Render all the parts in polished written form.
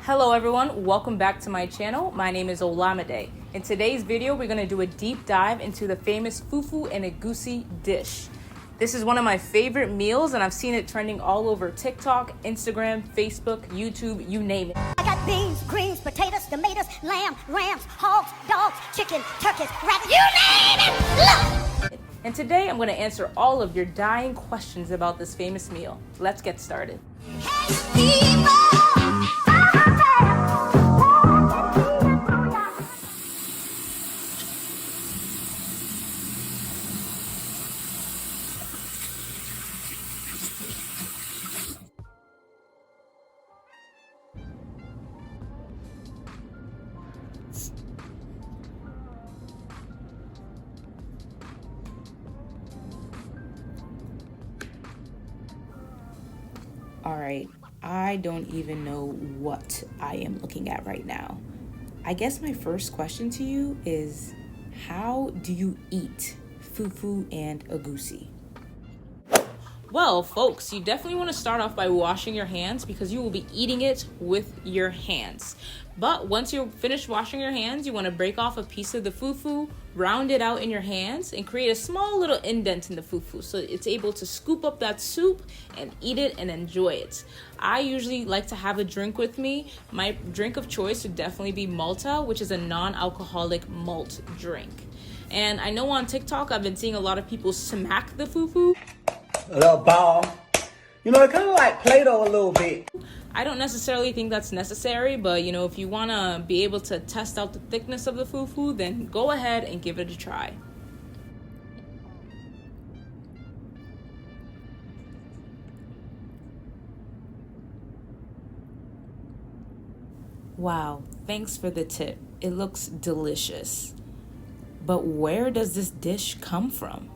Hello everyone, welcome back to my channel. My name is Olamide. In today's video, we're going to do a deep dive into the famous Fufu and Egusi dish. This is one of my favorite meals and I've seen it trending all over TikTok, Instagram, Facebook, YouTube, you name it. I got beans, greens, potatoes, tomatoes, lamb, rams, hogs, dogs, chicken, turkeys, rabbits, you name it! Look! And today I'm going to answer all of your dying questions about this famous meal. Let's get started. Hey, people! All right, I don't even know what I am looking at right now. I guess my first question to you is, how do you eat fufu and egusi? Well, folks, you definitely want to start off by washing your hands because you will be eating it with your hands. But once you're finished washing your hands, you want to break off a piece of the fufu, round it out in your hands, and create a small little indent in the fufu so it's able to scoop up that soup and eat it and enjoy it. I usually like to have a drink with me. My drink of choice would definitely be Malta, which is a non-alcoholic malt drink. And I know on TikTok, I've been seeing a lot of people smack the fufu. A little ball. You know, it kind of like Play-Doh a little bit. I don't necessarily think that's necessary, but you know, if you want to be able to test out the thickness of the fufu, then go ahead and give it a try. Wow, thanks for the tip. It looks delicious. But where does this dish come from?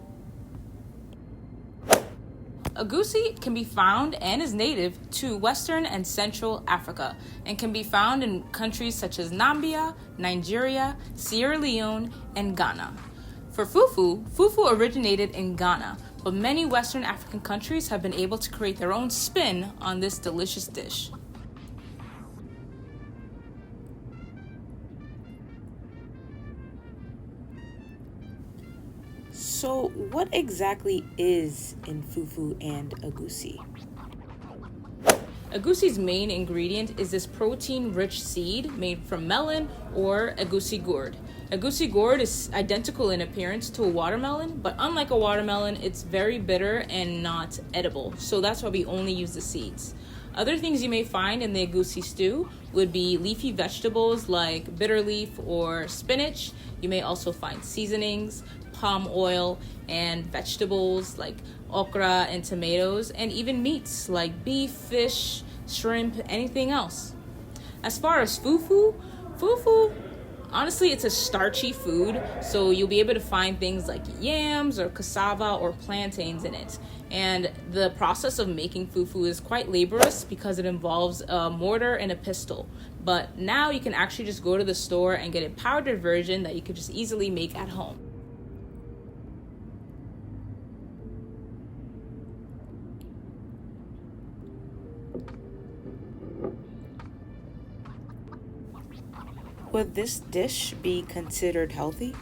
Egusi can be found and is native to Western and Central Africa and can be found in countries such as Namibia, Nigeria, Sierra Leone, and Ghana. For fufu, fufu originated in Ghana, but many Western African countries have been able to create their own spin on this delicious dish. So what exactly is in fufu and egusi? Egusi's main ingredient is this protein-rich seed made from melon or egusi gourd. Egusi gourd is identical in appearance to a watermelon, but unlike a watermelon, it's very bitter and not edible. So that's why we only use the seeds. Other things you may find in the egusi stew would be leafy vegetables like bitter leaf or spinach. You may also find seasonings, palm oil, and vegetables like okra and tomatoes, and even meats like beef, fish, shrimp, anything else. As far as fufu, honestly, it's a starchy food, so you'll be able to find things like yams or cassava or plantains in it. And the process of making fufu is quite laborious because it involves a mortar and a pestle. But now you can actually just go to the store and get a powdered version that you could just easily make at home. Would this dish be considered healthy?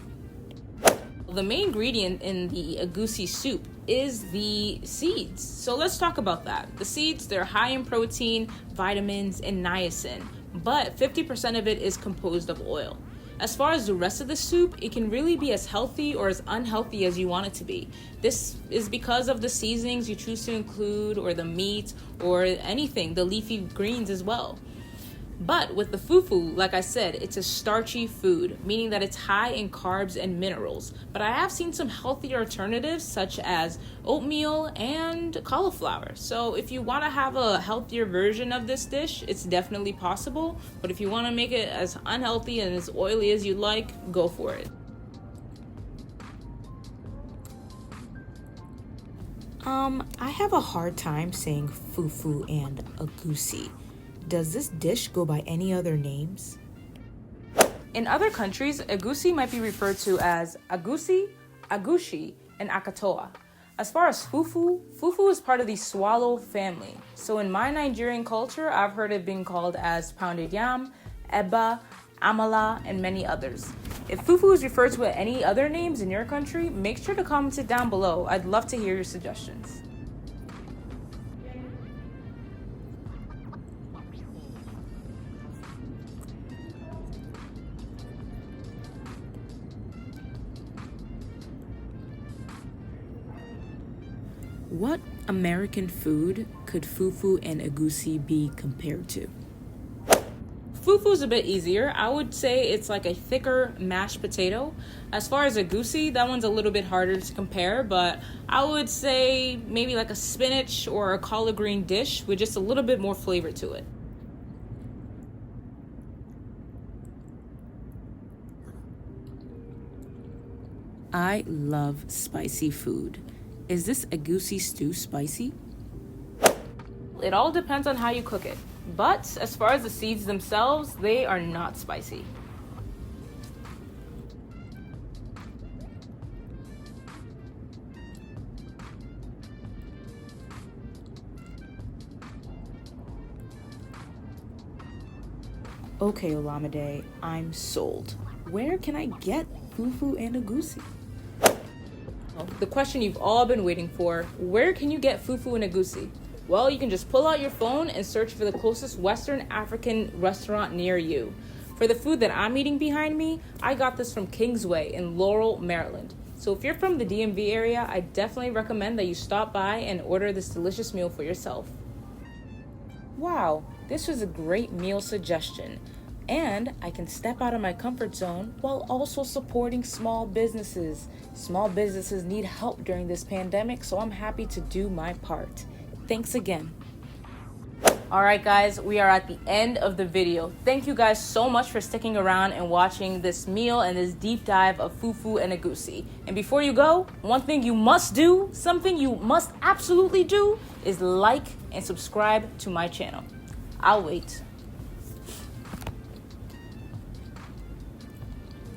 The main ingredient in the egusi soup is the seeds. So let's talk about that. The seeds, they're high in protein, vitamins, and niacin, but 50% of it is composed of oil. As far as the rest of the soup, it can really be as healthy or as unhealthy as you want it to be. This is because of the seasonings you choose to include, or the meat, or anything, the leafy greens as well. But with the fufu, like I said, it's a starchy food, meaning that it's high in carbs and minerals. But I have seen some healthier alternatives such as oatmeal and cauliflower. So if you want to have a healthier version of this dish, it's definitely possible. But if you want to make it as unhealthy and as oily as you like, go for it. I have a hard time saying fufu and egusi. Does this dish go by any other names? In other countries, egusi might be referred to as agusi, agushi, and akatoa. As far as fufu, fufu is part of the swallow family. So in my Nigerian culture, I've heard it being called as pounded yam, eba, amala, and many others. If fufu is referred to with any other names in your country, make sure to comment it down below. I'd love to hear your suggestions. What American food could fufu and egusi be compared to? Fufu is a bit easier. I would say it's like a thicker mashed potato. As far as egusi, that one's a little bit harder to compare, but I would say maybe like a spinach or a collard green dish with just a little bit more flavor to it. I love spicy food. Is this egusi stew spicy? It all depends on how you cook it. But as far as the seeds themselves, they are not spicy. Okay, Olamide, I'm sold. Where can I get fufu and egusi? The question you've all been waiting for, where can you get fufu and egusi? Well, you can just pull out your phone and search for the closest Western African restaurant near you. For the food that I'm eating behind me, I got this from Kingsway in Laurel, Maryland. So if you're from the DMV area, I definitely recommend that you stop by and order this delicious meal for yourself. Wow, this was a great meal suggestion. And I can step out of my comfort zone while also supporting small businesses. Small businesses need help during this pandemic, so I'm happy to do my part. Thanks again. All right, guys, we are at the end of the video. Thank you guys so much for sticking around and watching this meal and this deep dive of fufu and egusi. And before you go, one thing you must do, something you must absolutely do, is like and subscribe to my channel. I'll wait.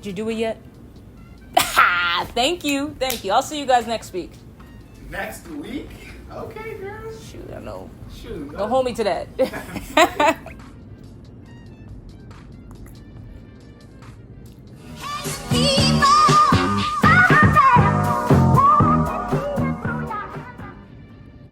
Did you do it yet? Thank you. I'll see you guys next week. Next week? Okay, girl. Shoot, I know. Shoot. Don't hold me to that.